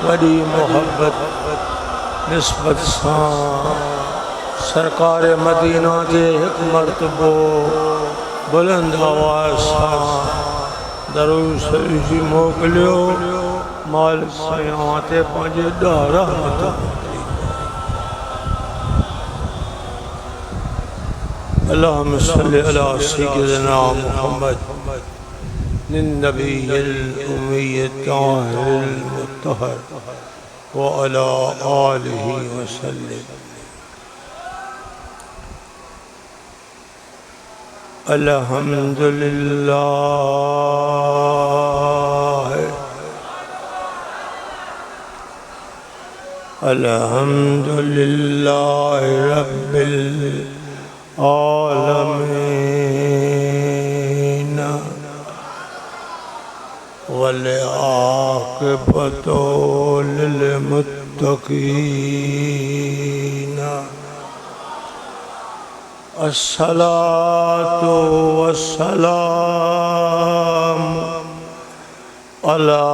वडी मोहब्बत निस्बत सां सरकार मदीना के एक मर्तबो बुलंद आवाज़ सां दरूद शरीफ मोकिलियो। मालिक सां ते पंहिंजे ॾाढा अल्लाहुम्मा सल्लि अला सय्यिदिना मुहम्मद निन्नबिय्यिल उम्मिय्यि ताहिरिल मुत्तहर व अला आलिहि वसल्लम। अल्हम्दुलिल्लाह अल्हम्दुलिल्लाह रब्बिल आलमीन वल आक़िबतु लिल मुत्तक़ीन। अस्सलातु वस्सलाम अला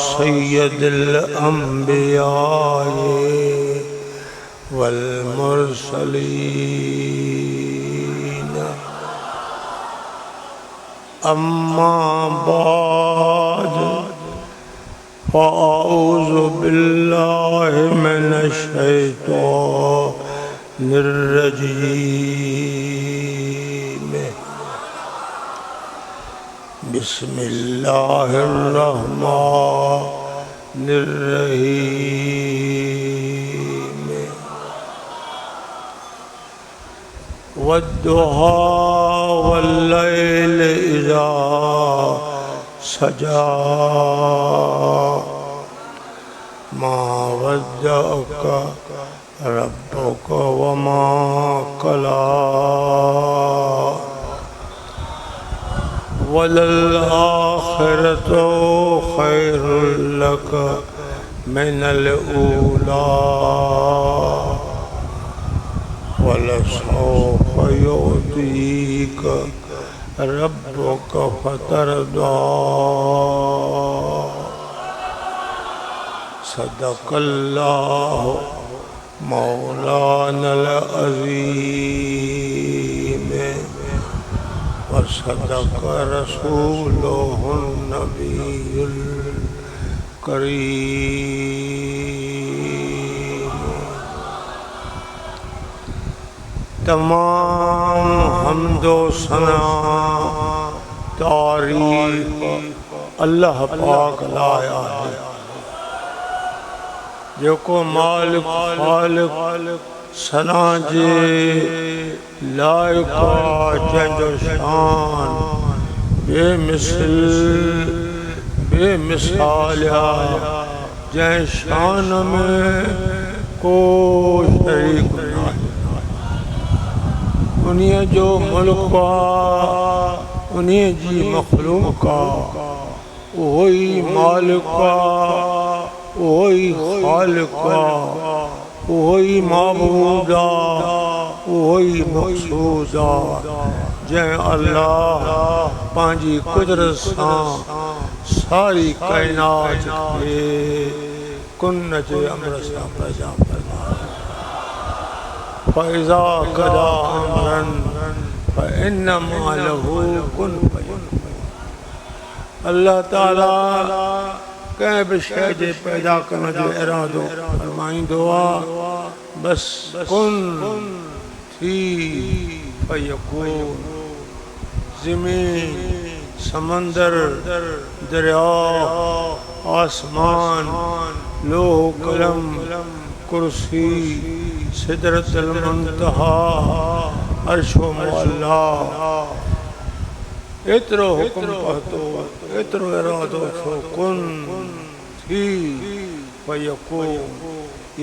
सय्यदिल अंबियाए वल मुरसलीन। अम्मा बाद फ़अऊज़ु बिल्लाहि मिनश शैतानिर रजीम। बिस्मिल्लाहिर रहमानिर रहीम। वद्दुहा वल्लैलि इज़ा सजा मा वद्दअक रब्बुक वमा कला वलल आखिरतु खैरुल लक मिनल ऊला वलसौफ युअतीक रब्बुक फतरदा। सदक़ल्लाहु मौलानल अज़ीम व सदक़ रसूलुहुन नबियुल करीम। तमाम हम्दो सना तारीफ़ अल्लाह पाक लाया है जो को मालिक खालिक सना जे लायक जंजो शान बेमिसाल जै शान में को शरीक नहीं। उन्हीं जो मुल्क उन्हीं जी मखलूक वही मालिक वही खालिक वही माबूदा वही मक़सूदा जै अल्लाह पांजी कुदरत सां सारी कायनात के कुन जे अमर सां पैदा फरमाया। फ़इज़ा क़दा अमरन फ़इन्नमा लहू कुन फयकून। अल्लाह ताला कंहिं बि शइ जे पैदा करण जो इरादो फरमाईंदो आहे बस कुन थी फयकून। ज़मीन समंदर दरिया आसमान लोह कलम कुर्सी सिदरतुल मुंतहा अर्शो मुअल्ला एतिरो हुकुम पहुतो एतिरो इरादो छो कुन थी फयकून।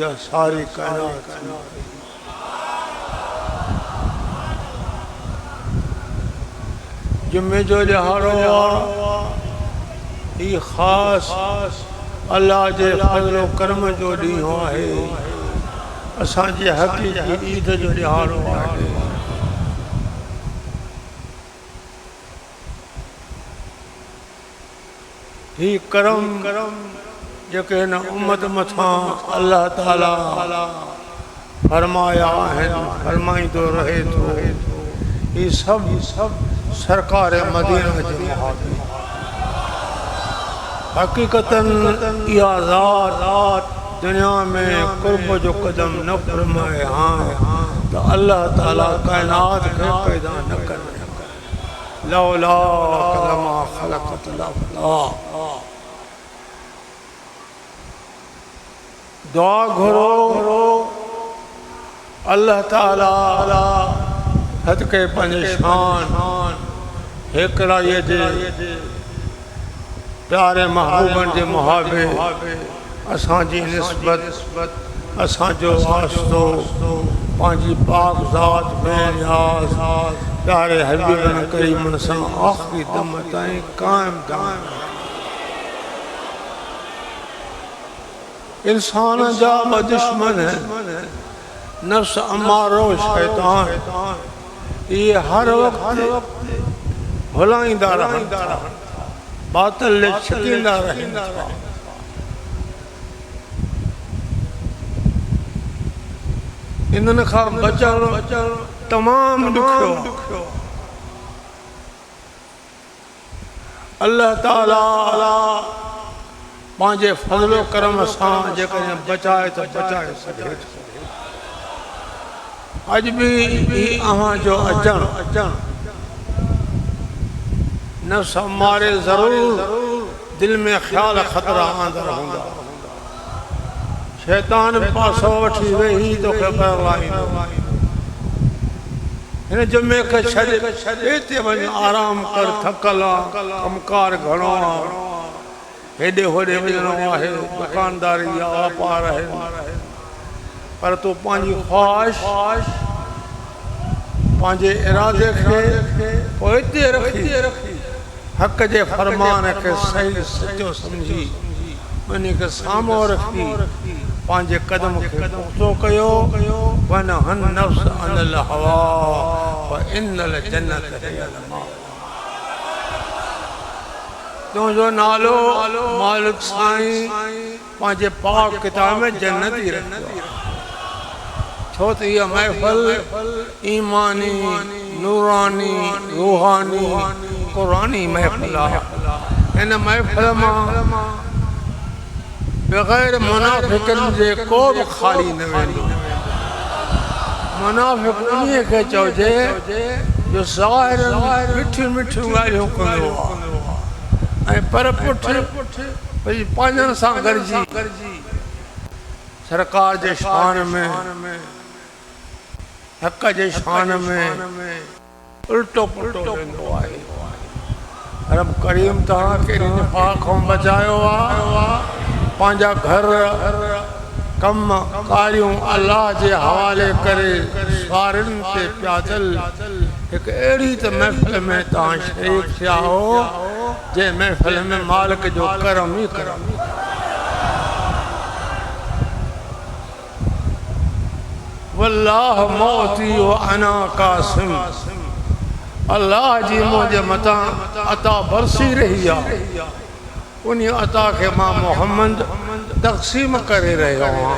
या सारी कायनात जुम्मे जो ॾिहाड़ो ही ख़ास अल्लाह जे फज़्ल करम जो ॾींहुं आहे। असांजे हक़ीक़ी ईद जो ॾिहाड़ो आहे। ही करम जेके हिन उम्मत मथां अल्लाह ताला फरमाया आहिनि फरमाईंदो रहे थो ये सब सरकार मदीना जे मुहाफ़िज़ हकीकतन इहा ज़ात दुनिया में कुर्ब जो कदम न फरमाए हाँ तो अल्लाह ताला कायनात के पैदा न करे लौला लमा खलक़त दुआ घुरो अल्लाह ताला सदके पंहिंजे शान हिकिड़ाईअ जे प्यारे महबूबनि जे मुहाबे असांजी निस्बत असांजो वास्तो पंहिंजी पाक ज़ात में नियाज़ प्यारे हबीबनि करीमनि सां आख़िरी दम ताईं क़ाइम दाइम इंसान जा ब दुश्मन नफ्स अमारो शैतान ये हर वक्त भुलाईंदा रहंदा बातिल छिकींदा रहंदा इन्हनि खां बचण तमाम ॾुखियो अल्लाह ताला पंहिंजे फज़लो करम सां जेकॾहिं बचाए त बचाए सघे थो अॼु बि अव्हां जो अचणु नफ्स मारे ज़रूर दिल में ख़्याल ख़तरा आंदर हूंदा शैतान पासो वठी वेही तोखे बरलाईंदो हिन जुमे खे छॾ हिते वञ आराम कर थकल आहे कमकार घणो आहे हेॾे होॾे वञिणो आहे दुकानदारी आहे वापार आहे पर तूं पंहिंजी ख़्वाहिश पंहिंजे इरादे खे पोइ हिते रखी हक़ जे फरमान खे सही सचो सम्झी उन खे साम्हूं रखी पंहिंजे कदम खे पुख़्तो कयो वन हन नफ्स अनिल हवा व इन्नल जन्नत हियल मावा तुंहिंजो नालो मालिक साईं पंहिंजे पाक किताब में जन्नत ई रखियो छो त इहा महफ़िल ईमानी नूरानी रूहानी क़ुरानी महफ़िल आहे हिन महफ़िल मां बग़ैर मुनाफ़िक़नि जे को बि ख़ाली न वेंदो मुनाफ़िक़ उन्हीअ खे चइजे जो ज़ाहिर मिठियूं मिठियूं ॻाल्हियूं कंदो आहे ऐं पर पुठि भई पंहिंजनि सां गॾिजी सरकार जे शान में हक़ जे शान में उल्टो पुल्टो वेंदो आहे रब करीम तव्हांखे निफ़ाक़ खां बचायो आहे पंहिंजा घर कम कारियूं अल्लाह जे हवाले करे सारियुनि ते प्यादल हिकु अहिड़ी त महफ़िल में तव्हां शरीक थिया हो जंहिं महफ़िल में मालिक जो करम ई करम वल्लाह मोती व अना कासिम अल्लाह जी मुंहिंजे मथां अता बरसी रही आहे उन अता खे मां मोहम्मद तक़सीम करे रहियो आहियां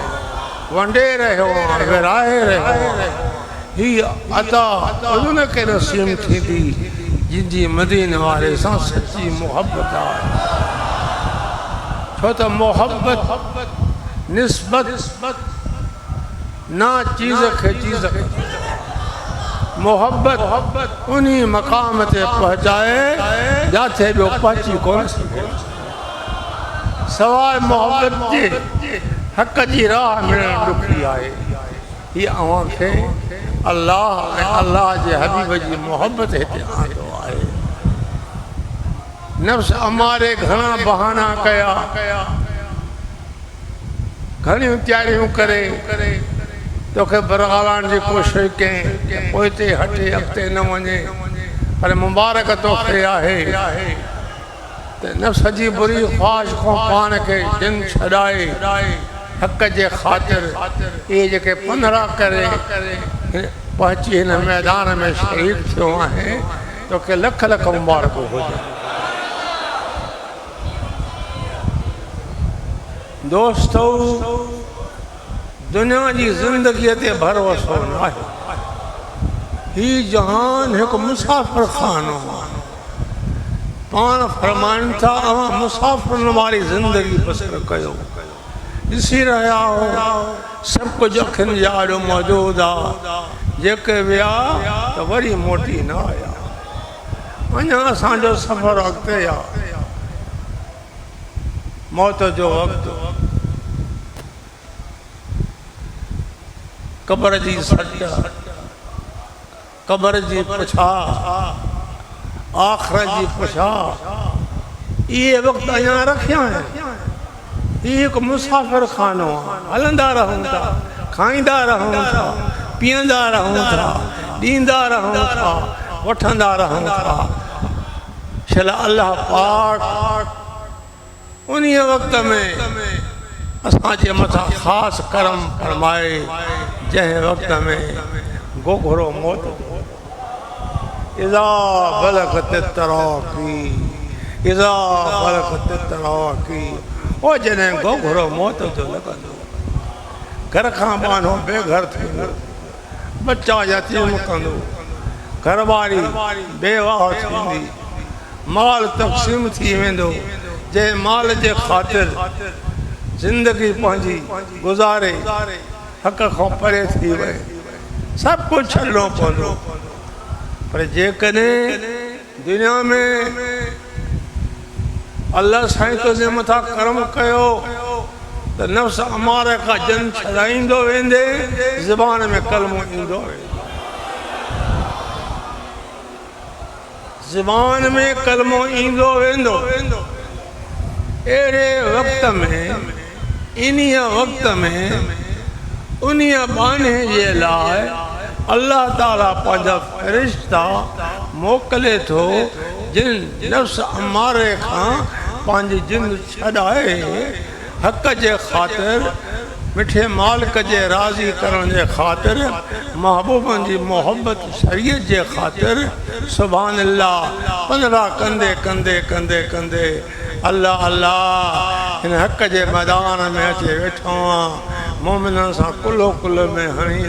वंडे रहियो आहियां विराए रहियो आहियां हीअ अता उन खे नसीब थींदी जिनजी मदीने वारे सां सची मोहब्बत आहे छो त मोहब्बत निस्बत ना चीज़ खे चीज़ मोहब्बत उन्ही मक़ाम ते पहुचाए जिथे ॿियो पहुची कोन सघे सवाइ मोहब्बत जे हक़ जी राह मिलणु ॾुखी आहे हीअ अव्हां खे अल्लाह ऐं अल्लाह जे हबीब जी मोहब्बत हिते आंदो आहे नफ्स अमारे घणा बहाना कया घणियूं तयारियूं करे तोखे बरगालाइण जी कोशिशि कयईं पोइ हिते हटे अॻिते न वञे पर मुबारक तोखे आहे त नफ़्स जी बुरी ख़्वाहिश खां पाण खे जिन छॾाए हक़ जे ख़ातिर इहे जेके 15 करे पहुची हिन मैदान में शहीद थियो आहे तोखे लख लख मुबारक हुजे दोस्तों दुनिया की जिंदगी ते भरोसो ना ही जहान एक मुसाफिर खानो पान फरमान था अवा मुसाफिर वाली जिंदगी बसर कयो ॾिसी रहा हो सब कुछ अखियुनि जाड़ो मौजूद आ जेके विया तो वरी मोटी ना आया अञा असांजो सफ़र अॻिते आ मौत जो वक़्तु कब्र जी सट कब्र जी पुछा आखिरत जी पुछा ये वक्त अञा रखिया है ये एक मुसाफिर खानो हलंदा रहूं था खाईंदा रहूं था पीअंदा रहूं था ॾींदा रहूं था वठंदा रहूं था छल अल्लाह पाक उन्हीं वक्त में असांजे मथां ख़ासि करम फरमाए जंहिं वक्त में गोघरो मौत इज़ा बलगत तराकी इज़ा बलगत तराकी ओ जॾहिं गोघरो मौत जो लॻंदो घर खां ॿाहिरो बेघर थींदो बच्चा यतीम कंदो घरवारी बेवाह थींदी माल तक़सीम थी वेंदो जंहिं माल जे ख़ातिर जिंदगी पंहिंजी गुज़ारे हक़ खां परे थी वए सभु कुझु छॾिणो पवंदो पर जेकॾहिं दुनिया में अल्लाह साईं तुंहिंजे मथां करम कयो त नफ़्स अमारे खां जन छॾाईंदो वेंदे ज़बान में कलमो ईंदो वेंदो ज़बान में कलमो ईंदो वेंदो अहिड़े वक़्त में इन्हीअ वक़्त में उन्हीअ बाने जे लाइ अल्लाह ताला पंहिंजा फ़रिश्ता मोकिले थो जिन नफ़्स अमारे खां पंहिंजी जिंद छॾाए हक़ जे ख़ातिर मिठे मालिक जे राज़ी करण जे ख़ातिर महबूबनि जी मोहब्बत शरीयत जे ख़ातिर सुभान अल्लाह पंद्रहं कंदे कंदे कंदे कंदे अल्लाह अल्लाह हिन हक़ जे मैदान में अची वेठो आहियां मोमिननि सां कुल्हो कुल्ह में हणी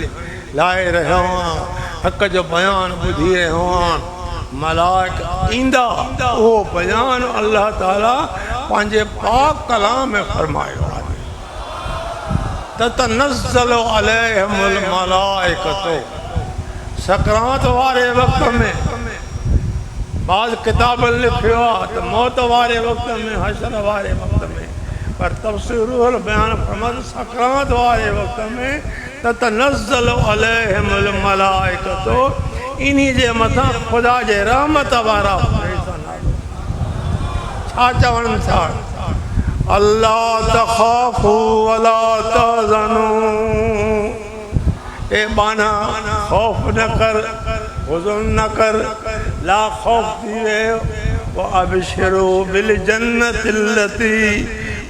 लाहे रहियो आहियां हक़ जो बयानु ॿुधी रहियो आहियां मलाइक ईंदा उहो बयानु अल्लाह ताला पंहिंजे पाक कलाम में फरमायो आहे ततनज़्ज़लु अलैहिमुल मलाइकतु सकरात वारे वक़्त में बाद किताबनि लिखियो आहे त मौत वारे वक़्त में हशर वारे वक़्त में पर तफ़सीरुल बयान फरमायो सकरात वारे वक़्त में ततनज़्ज़लु अलैहिमुल मलाइकतु इन्हीं जे मथां ख़ुदा जे रहमत वारा फरिश्ता छा चवनि था अल्लाह तख़ाफ़ू वला तहज़नू ए बाना खौफ न कर हुज़न न कर ला खौफ थी वियो व अबशिरू बिल जन्नति लती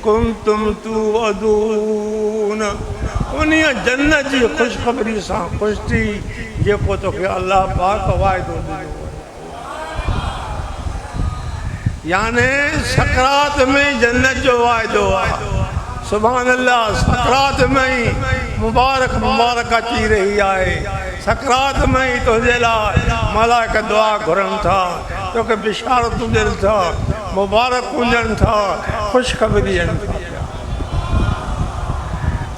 कुंतुम तुअदून उन्हीअ जन्नत जी ख़ुशख़बरी सां ख़ुशि थी जेको तोखे अल्लाह पाक वाइदो ॾिनो याने सकरात में जन्नत जो वायदो आहे सुभान अल्लाह सकरात में ही मुबारक मुबारक अची रही आहे सकरात में ही तुंहिंजे लाइ मलाइक दुआ घुरनि था तोखे बिशारतूं ॾियनि था मुबारकूं ॾियनि था ख़ुशख़बरी ॾियनि था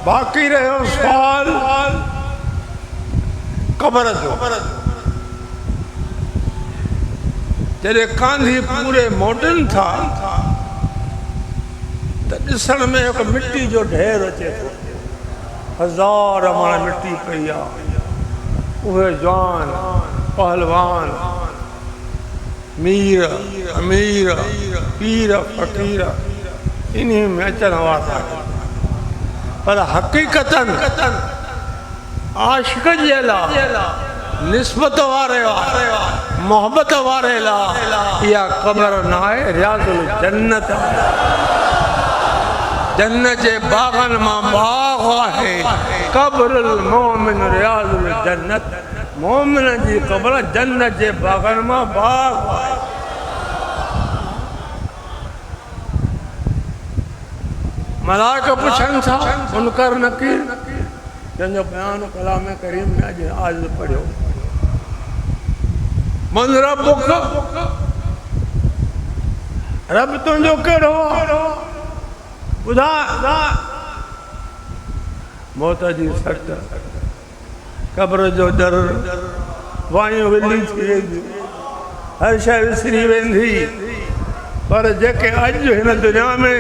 बाक़ी रहियो सुवाल क़ब्र जो जॾहिं कांधी पूरे मोटनि था त ॾिसण में हिकु मिटी जो ढेर अचे थो हज़ार माण्हू मिटी पई आहे उहे जवान पहलवान मीर अमीर पीर फ़क़ीर इन्हीं में अचण वारा पर हक़ीक़तन आशिक़ जे लाइ निस्बत वारे मोहब्बत वारे लाइ इहा क़ब्र न आहे रियाज़ुल जन्नत जन्नत जे बाग़नि मां बाग़ आहे क़ब्रुल मोमिन रियाज़ुल जन्नत मोमिन जी क़ब्र जन्नत जे बाग़नि मां बाग़ आहे मलाइका पुछनि था मुनकर नकीर जंहिंजो बयान कलाम करीम में अॼु आज पढ़ियो मन रब्बुक रब तुंहिंजो कहिड़ो ॿुधा मौत जी सट क़ब्र जो डर वायूं विली थी वेंदी हर शइ विसरी वेंदी पर जेके अॼु हिन दुनिया में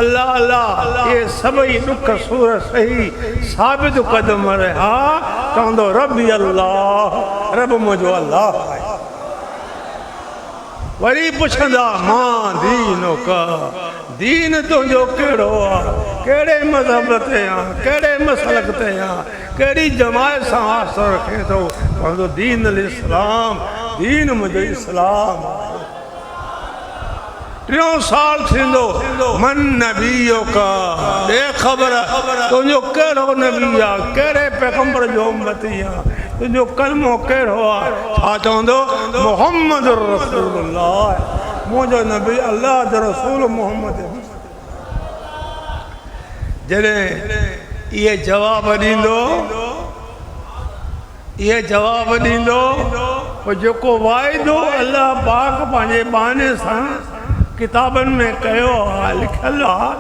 अल्लाह अल्लाह ये सभई दुख सूर सही साबित कदम रहा चवंदो रबी अल्लाह रब मुंहिंजो अल्लाह आहे वरी पुछंदा मां दीनो का दीन तुंहिंजो कहिड़ो आहे कहिड़े मज़हब ते आहे कहिड़े मसलक ते आहे कहिड़ी जमायत सां वास्तो रखे थो चवंदो दीन अल इस्लाम दीन मुंहिंजो इस्लाम आहे 3 साल थींदो मन नबीयो का दे ख़बर तुंहिंजो कहिड़ो नबी आहे कहिड़े पैगंबर जो उम्मती आहे तुंहिंजो कलमो कहिड़ो आहे छा चवंदो मोहम्मद रसूलुल्लाह मुंहिंजो नबी अल्लाह जो रसूल मोहम्मद जॾहिं इहे जवाब ॾींदो पोइ जेको वाइदो अल्लाह पाक पंहिंजे बहाने सां किताबनि में कयो आहे लिखियल आहे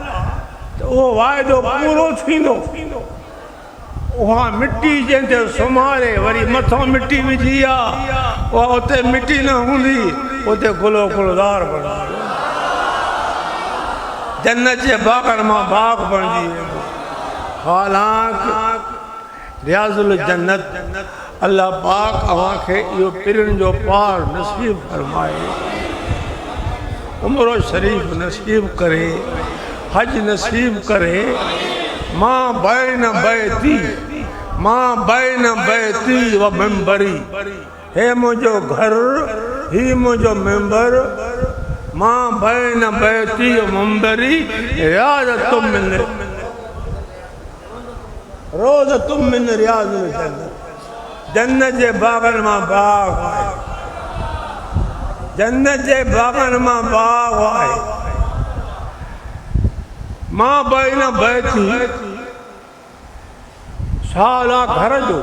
त उहो वाइदो पूरो थींदो उहा मिटी जंहिं ते सुम्हारे वरी मथां मिटी विझी आहे उहा उते मिटी न हूंदी उते गुलो गुलदार बणंदो जन्नत जे बाग़नि मां बाग़ बणिजी वेंदो हालांकि रियाज़ुल जन्नत अल्लाह पाक अव्हांखे इहो पिरियुनि जो पार नसीब फरमाए उम्र शरीफ नसीब करे हज नसीब करे मां बैन बैती व मेंबरी हे मुंहिंजो घर ही मुंहिंजो मेंबर मां बैन बैती व मेंबरी रोज़ तुम मिन रियाज़ुल जन्नत जन्नत जे बाग़नि मां बाग़ आहे जन्नत जे बाग़नि मां बाग़ आहे मां बैन बैती साला घर जो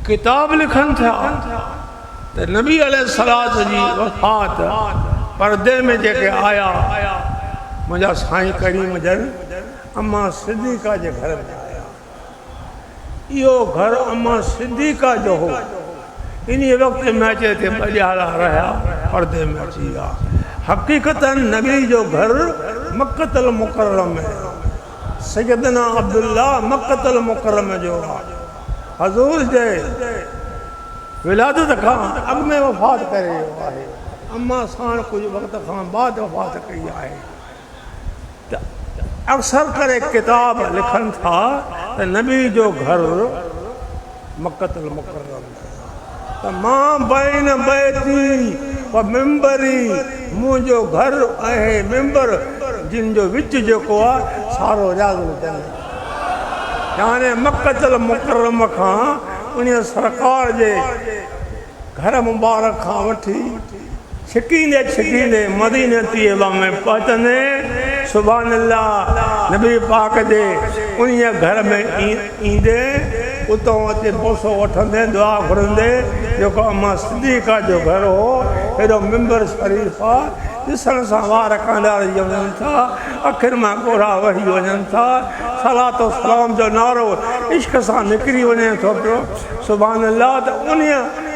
किताब लिखनि था त नबी अलैहिस्सलात जी वफ़ात पर्दे में जेके आया मुंहिंजा साईं करीम जन अम्मा सिद्दीक़ा जे घर में आया इहो घर अम्मा सिद्दीक़ा जो हो इन वक़्त में अचे ते ॿ रहा पर्दे में अची विया हक़ीक़तन नबी जो घर मक्कतल मुकर्रम में सैयदना अब्दुल्ला मक्कतल मुकर्रम जो हज़ूर जे विलादत खां अॻु में वफ़ात करे वियो आहे अम्मा साण कुझु वक़्त खां बाद वफ़ात कई आहे त अक्सर करे किताब लिखनि था त नबी जो घर मक्कतल मुकर्रम त मां बैन बैती व मेंबरी मुंहिंजो घर आहे मेंबर जिन जो विच जेको आहे सारो रियाज़ुल जन्नत यानी मक्कतल मुकर्रम खां उन सरकार जे घर मुबारक खां वठी छिकींदे मदीने तैयबा में पहुचंदे सुभान अल्लाह नबी पाक जे उन घर में ईंदे उतों अचे बोसो वठंदे दुआ घुरंदे जेको अम्मा सिद्दीक़ा जो घर हो हेॾो मेंबर शरीफ़ आहे ॾिसण सां वार कांडारजी वञनि था अखियुनि मां ॻोढ़ा वही वञनि था सलात सलाम जो नारो इश्क सां निकिरी वञे थो पियो सुभान अल्लाह त उन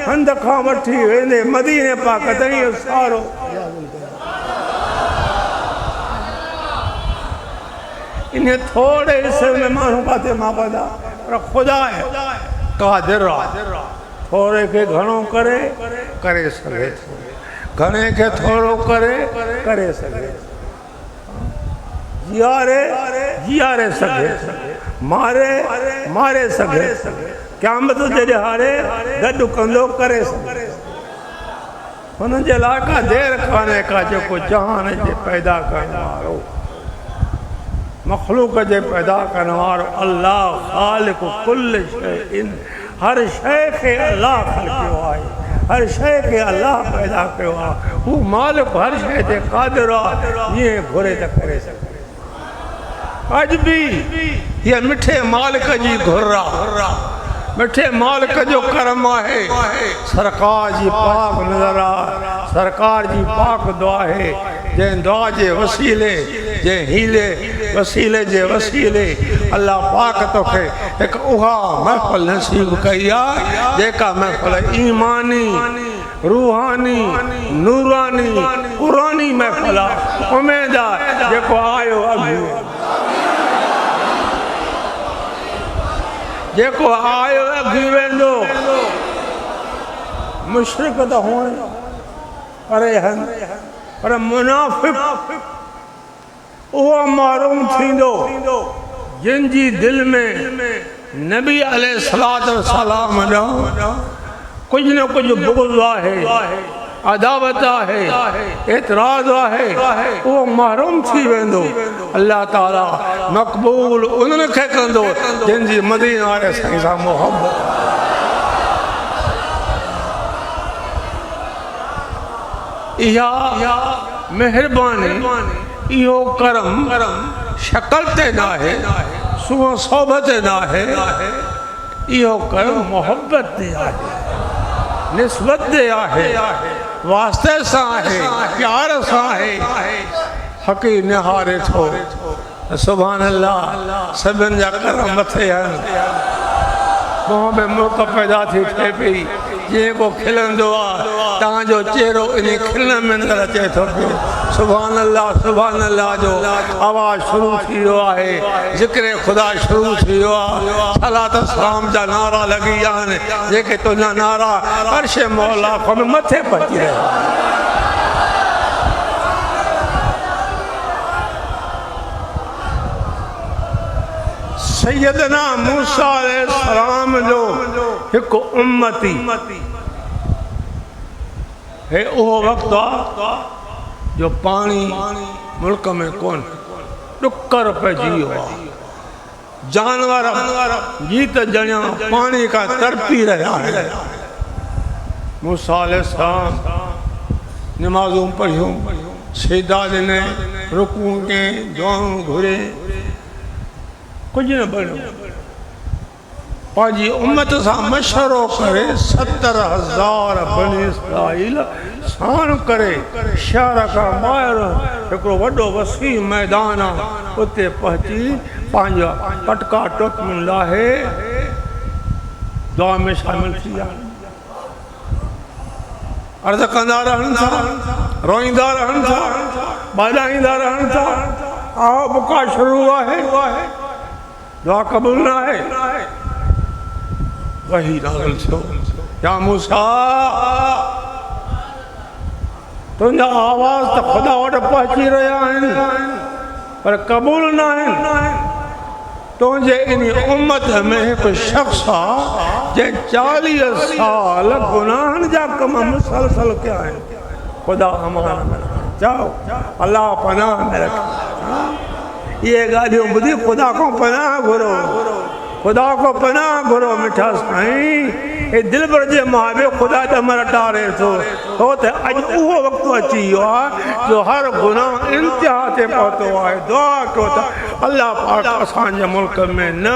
हंध खां वठी वेंदे मदीने पाक ताईं सारो इन थोरे हिस्से में माण्हू किथे मां पैदा पर ख़ुदा क़ादिर आहे थोरे खे घणो करे सघे थो घणे खे थोरो करे सघे जीआरे सघे मारे सघे क़यामत जे ॾिहाड़े गॾु कंदो करे सघे हुन जे लाइ का देर कान्हे का जेको जहान जे पैदा करण वारो मखलूक जे पैदा करण वारो अल्लाह ख़ालिक़ कुल शइ हर शइ खे अल्लाह ख़लक़ियो आहे हर शइ खे अलाह पैदा कयो आहे। हू मालिक हर शइ ते क़ादिर आहे, जीअं घुरे त करे सघे। अॼु बि हीअ मिठे मालिक जी घुर आहे, मिठे मालिक जो करम आहे। सरकार जी पाक नज़र आहे, सरकार जी पाक दुआ आहे, जंहिं दुआ जे वसीले, जंहिं हीले वसीले जे वसीले अल्लाह पाक तोखे हिकु उहा महफ़िल नसीब कई आहे, जेका महफ़िल ईमानी, रूहानी, नूरानी, पुरानी महफ़िल आहे। उमेद आहे जेको आयो अॻु, जेको आयो अॻु वेंदो। मुशरिक त हुअण परे हंधि, पर मुनाफ़िक़ उहो मारूम थींदो जिन जी दिलि में नबी अलैहिस्सलातु वस्सलाम ॾांहुं कुझु न कुझु बुग़्ज़ आहे, अदावत आहे, एतिराज़ आहे, उहो महरूम थी वेंदो। अल्लाह ताला मक़बूल उन्हनि खे कंदो जिन जी मदीना वारे साईं सां मोहबत। इहा महिरबानी, इहो करम शक्ल ते न आहे, सुबह सोबत ते न आहे, इहो करम मोहब्बत ते आहे, निस्बत ते आहे, वास्ते सां आहे, प्यार सां आहे। हक़ी निहारे थो सुभान अल्लाह, सभिनि जा करम मथे आहिनि। मुंहं में मुल्क पैदा थी थिए पई, जीअं को खिलंदो आहे, तव्हांजो चेहरो इन खिलण में नज़र अचे थो पियो। सुभान अल्लाह जो आवाज़ शुरू थी वियो आहे, ज़िक्र ख़ुदा शुरू थी वियो आहे। सलात सलाम जा नारा लॻी विया आहिनि, जेके तुंहिंजा नारा अर्श मौला खां मथे पहुची रहिया। सैयदना मूसा अलैहिस्सलाम जो हिकु उम्मती, हे उहो वक़्तु आहे जो पाणी मुल्क में कोन, ॾुकर पइजी वियो आहे। जानवर जीत ॼणिया पाणी खां तड़पी रहिया आहिनि। मूसा अलैहिस्सलाम नमाज़ूं पढ़ियूं, सीधा ॾिने, रुकूं कयईं, दुआऊं घुरे, कुझु न बणियो। पंहिंजी उम्मत सां मशवरो करे 70,000 बनी इस्राईल साण करे शहर खां ॿाहिरि हिकिड़ो वॾो वसी मैदान आहे, उते पहुची पंहिंजा पटका टोपियूं लाहे दुआ में शामिल थी विया। अर्ज़ कंदा रहनि था, रोईंदा रहनि था, ॿाॾाईंदा रहनि था। आओ बुका शुरू आहे, दुआ क़बूल न आहे। वही नाज़िल थियो, या मूसा तुंहिंजा आवाज़ त ख़ुदा वटि पहुची रहिया आहिनि, पर क़बूल न आहिनि। तुंहिंजे इन उम्मत में हिकु शख़्स आहे जंहिं 40 साल गुनाहनि जा कम मुसलसल कया आहिनि। ख़ुदा अमान में चओ, अल्लाह पनाह में रखे। ये ॻाल्हियूं ॿुधी ख़ुदा खां पनाह घुरो, खुदा को पनाह घुरो मिठा साईं। हे दिल भर जे महाबे खुदा ॾमर टारे थो। हो त अॼु उहो वक़्तु अची वियो आहे जो हर गुनाह इंतिहा ते पहुतो आहे। दुआ कयो त अल्लाह पाक असांजे मुल्क में न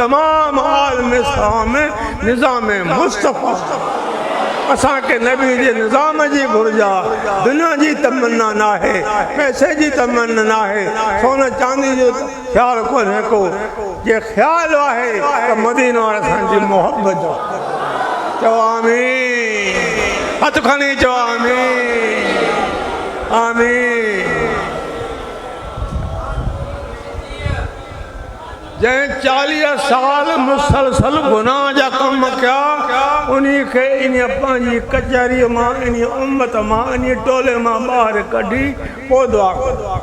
तमामु आलम इस्लाम में निज़ाम मुस्तफ़ा असांखे नबी जे निज़ाम जी घुर्ज आहे। दुनिया जी तमन्ना न आहे, पैसे जी तमन्ना न आहे, सोन चांदी जो ख़्यालु कोन्हे को। जे ख़्यालु आहे त मदीना वारे असांजी मोहबत जो। चओ आमीन, हथ खणी चओ आमीन, आमीन। जंहिं 40 साल मुसलसल गुनाह जा कम कया, उन्हीं खे इन पंहिंजी कचहरी मां, इन उम्मत मां, इन टोले मां ॿाहिरि कढी पोइ दुआ कयो।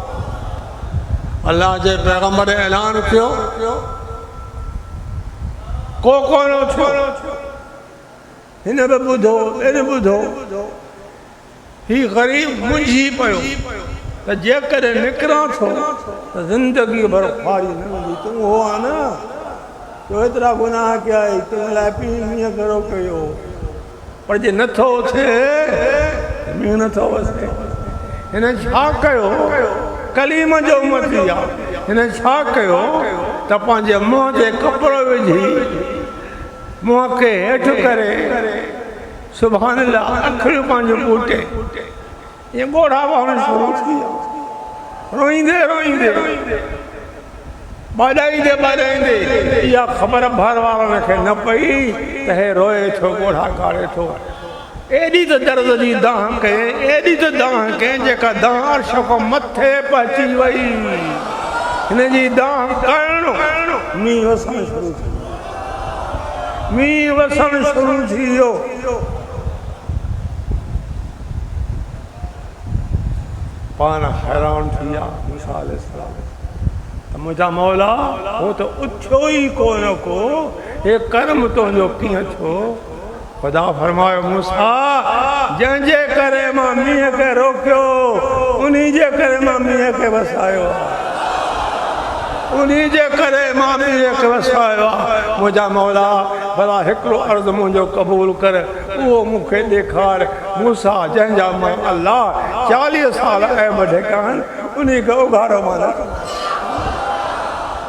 अल्लाह जे पैगंबर ऐलान कयो, को कोन थियो। हिन बि ॿुधो, इन ॿुधो, ही ग़रीब मुंझी पियो त जेकॾहिं निकिरां थो त ज़िंदगी भर ख़्वारी न मिली। तूं हो आहे न जो एतिरा गुनाह कया, तुंहिंजे लाइ पीउ हीअं कहिड़ो कयो। पर जे नथो थिए मींहुं नथो वसे। हिन छा कयो? कलीम जो उम्मती आहे। हिन छा कयो त पंहिंजे मुंहं ते कपिड़ो विझी मुंहं खे हेठि करे सुभाणे अखियूं पंहिंजूं बूटे ईअं ॻोढ़ा वहण शुरू थी विया। रोईंदे रोईंदे ॿाॾाईंदे इहा ख़बर भर वारनि खे न पई त हे रोए थो ॻोढ़ा काढ़े थो। एॾी त दर्द जी दाह कयईं, एॾी त दाह कयईं जेका दाह अर्श खां मथे पहुची वई। हिन जी दाह करणु मींहुं वसण शुरू थी वियो। मींहुं वसण शुरू थी वियो। पाण हैरान थी विया मूसा अलैहिस्सलाम त मुंहिंजा मौला हो त उथियो ई कोन को, हे कर्म तुंहिंजो कीअं थियो? ख़ुदा फरमायो मूसा जंहिंजे करे मां मींहं खे रोकियो उन्ही जे करे मां मींहं खे वसायो आहे। उन्ही जे करे मां मींहं खे वसायो आहे। मुंहिंजा मौला भला हिकिड़ो अर्ज़ु मुंहिंजो क़बूल कर, उहो मूंखे ॾेखार। मूसा जंहिंजा मां अलाह 40 साल ऐं वॾे कान उन्ही खे उघाड़ो माना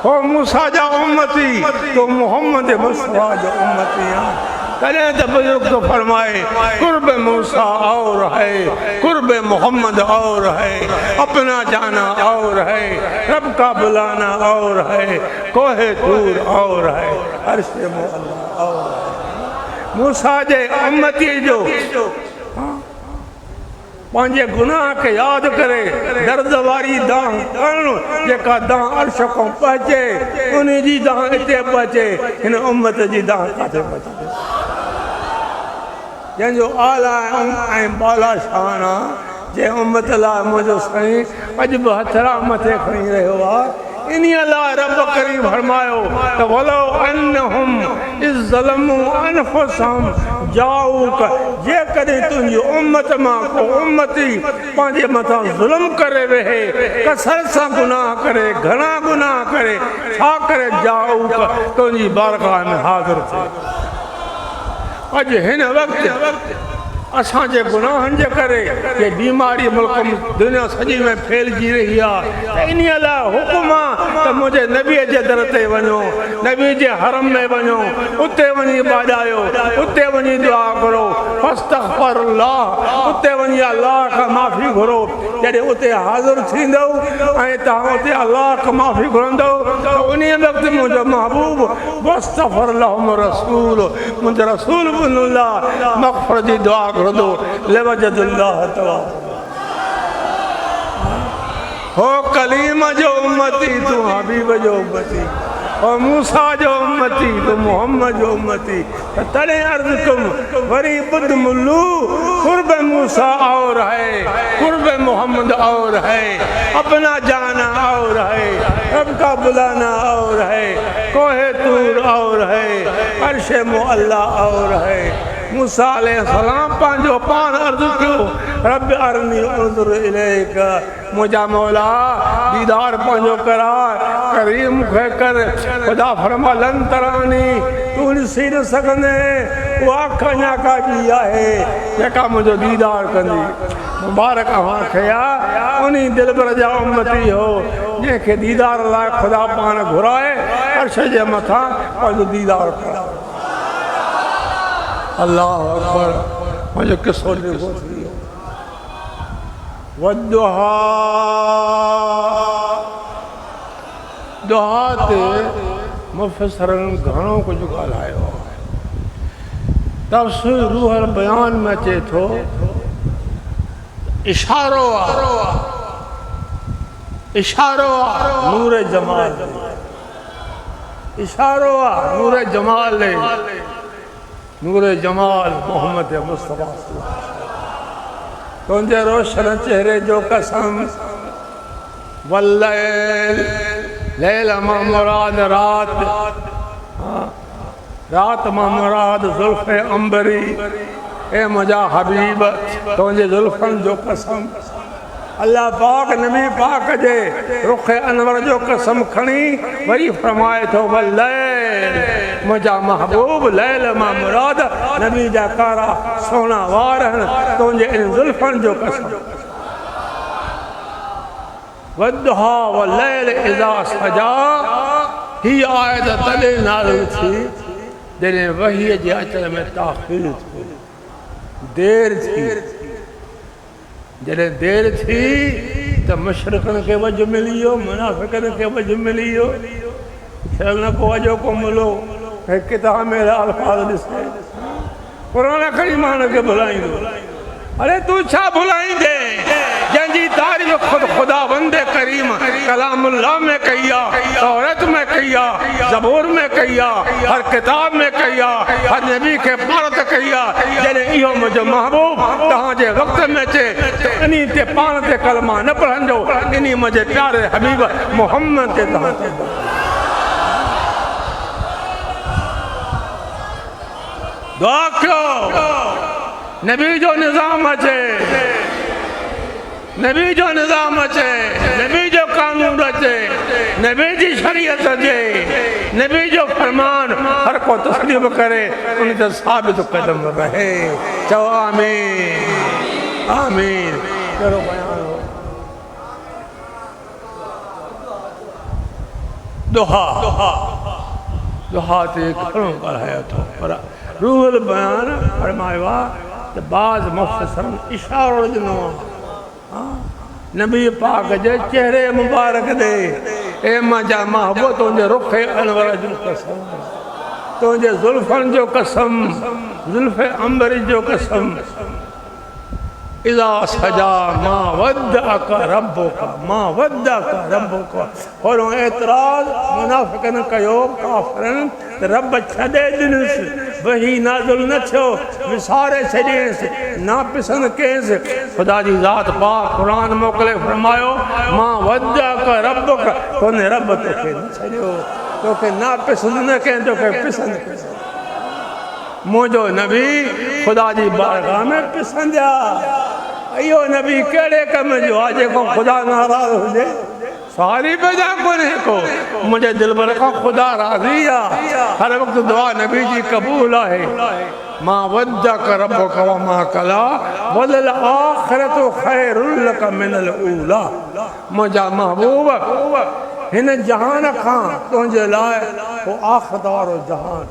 हो मूसा जा उम्मती तो मोहम्मद मुस्तफा जो उम्मती आहे। कॾहिं त बुजुर्ग तो फरमाए कुर्ब मूसा और है, कुर्ब मोहम्मद और है, अपना जाना और है, रब का बुलाना और है, कोहे तूर और है, अर्श मुअल्ला और है। मूसा जे उम्मती जो पंहिंजे गुनाह खे यादि करे दर्द वारी दाह करणु, जेका दाह अर्श खां पहुचे उन जी दाह हिते पहुचे। हिन उम्मत जी दाह किथे पहुचे? जंहिंजो आला ऐं बाला शान आहे, जंहिं उम्मत लाइ मुंहिंजो साईं अॼु बि हथड़ा मथे खणी रहियो आहे। इन लाइ रब करीम फरमायो त वलो अन्नहुम इज़ ज़लमू अनफुसहुम जाऊक, जेकॾहिं तुंहिंजी उम्मत मां को उम्मती पंहिंजे मथां ज़ुल्म करे वेहे, कसरत सां गुनाह करे, घणा गुनाह करे, छा करे जाऊक तुंहिंजी बारगाह में हाज़िर थिए। अॼु हिन वक़्तु असांजे गुनाहनि जे करे ये बीमारी मुल्क में दुनिया सॼी में फैलिजी रही आहे। इन लाइ हुकुम आहे त मुंहिंजे नबीअ जे दर ते वञो, नबी जे हरम में वञो, उते वञी ॿाॾायो, उते वञी दुआ करो, फस्तग़फिरुल्लाह, उते वञी अलाह खां माफ़ी घुरो। जॾहिं उते हाज़िर थींदव ऐं तव्हां उते अलाह खां माफ़ी घुरंदव त उन वक़्तु मुंहिंजो महबूब वस्तग़फिरुल्लाह रसूल, मुंहिंजो रसूल बिल्लाह मग़फ़िरत जी दुआ घुरंदो। लवजदुल्लाह तवा हो कलीम जो उम्मती तू हबीब जो उम्मती, और मूसा जो उम्मती तो मोहम्मद जो उम्मती। तॾहिं अर्ज़ कम वरी बुध मुल्लू कुर्ब मूसा और है, कुर्ब मोहम्मद और है, अपना जाना और है, रब का बुलाना और है, कोहे तूर और है, अर्श मुअल्ला और है। मूसा अलैहिस्सलाम पंहिंजो पान अर्ज़ कयो रब अरनी उज़ुर इलैक, मुंहिंजा मौला दीदार पंहिंजो करार करीम मूंखे कर। ख़ुदा फरमा लन तरानी, तूं ॾिसी न सघंदे उहा अख अञा का ॿी आहे जेका मुंहिंजो दीदार कंदी। मुबारक अव्हांखे आहे उन दिलबर जा उम्मती हो जंहिंखे दीदार लाइ ख़ुदा पाण घुराए अर्श जे मथां पंहिंजो दीदार कराए। अल्लाह अकबर। मुंहिंजो किसो लिखो थी वियो। वद्दुहा, दुहा ते मुफ़स्सिरनि घणो कुझु ॻाल्हायो। तफ़सीर रूहुल बयान में अचे थो इशारो आहे, इशारो आहे नूर जमाल, इशारो आहे नूर जमाल, नूर जमाल मोहम्मद मुस्तफा तुंहिंजे रोशन चेहरे जो कसम, वल्लैल लैल मां मुराद रात, रात मां मुराद ज़ुल्फ़े अंबरी। ए मुंहिंजा हबीब तुंहिंजे ज़ुल्फ़नि जो कसम, अल्लाह पाक नबी पाक जे रुख अनवर जो कसम खणी वरी फरमाए थो वल्लैल मुंहिंजा महबूब लैल मां मुराद नबी जा कारा सोना वार तुंहिंजे इन ज़ुल्फ़नि जो कसम वद्दुहा वल्लैल इज़ा सजा ही आयत तॾहिं नाज़िल थी जॾहिं वहीअ जे अचण में ताख़ीर थी देर थी जॾहिं देर थी त मुशरिकनि खे वज मिली वियो मुनाफ़िक़नि खे वज मिली वियो थियल न को वजो को मिलो किताब में अल्फाज़ ॾिसे क़ुरान करीम खे भुलाईंदो अरे तू छा भुलाईंदे जंहिंजी तारीफ़ खुद खुदा वंदे करीम कलामुल्लाह में कई आहे तौरात में कई आहे ज़बूर में कई आहे हर किताब में कई आहे हर नबी खे पारत कई आहे जॾहिं इहो मुंहिंजो महबूब तव्हांजे वक़्त में अचे त इन ते पाण ते कलमा न पढ़ंदो इन मुंहिंजे प्यारे हबीब मुहम्मद ते तव्हां ते दुआ कयो नबी जो निज़ाम अचे नबी जो निज़ाम अचे नबी जो कानून अचे नबी जी शरीयत अचे नबी जो फरमान हर को तस्लीम करे उन ते साबित कदम रहे चओ आमीन आमीन करो बयान हो दुहा दुहा ते घणो ॻाल्हायो थो पर रूहुल बयान फरमायो आहे त बाज़ मुख़्तसरन इशारो ॾिनो आहे नबी पाक जे चेहरे मुबारक दे ए मुंहिंजा महबूब तुंहिंजे रुख अनवर जो कसम तुंहिंजे ज़ुल्फ़नि जो कसम ज़ुल्फ़ अंबर जो कसम इज़ा सजा मां वद्दअक रब्बुक मां वद्दअक रब्बुक और एतराज़ मुनाफ़िक़नि कयो काफ़िरनि त रब छॾे ॾिनसि वही नाज़िल न थियो विसारे छॾियसि नापसंद कयसि ख़ुदा जी ज़ात पाक क़ुरान मोकिले फरमायो मां वद्दअक रब्बुक तुंहिंजे रब तोखे न छॾियो तोखे नापसंद न कयईं तोखे पसंदि कयईं मुंहिंजो नबी ख़ुदा जी बारगाह में पिसंदिया इहो नबी कहिड़े कम जो आहे जेको ख़ुदा नाराज़ हुजे सारी वजह कोन्हे को मुंहिंजे दिलि भर खां ख़ुदा राज़ी आहे हर वक़्तु दुआ नबी जी क़बूल आहे मां वद्दअक रब्बुक वमा कला वलल आख़िरतु ख़ैरुल लक मिनल ऊला मुंहिंजा महबूब हिन जहान खां तुंहिंजे लाइ उहो आख़िरत वारो जहान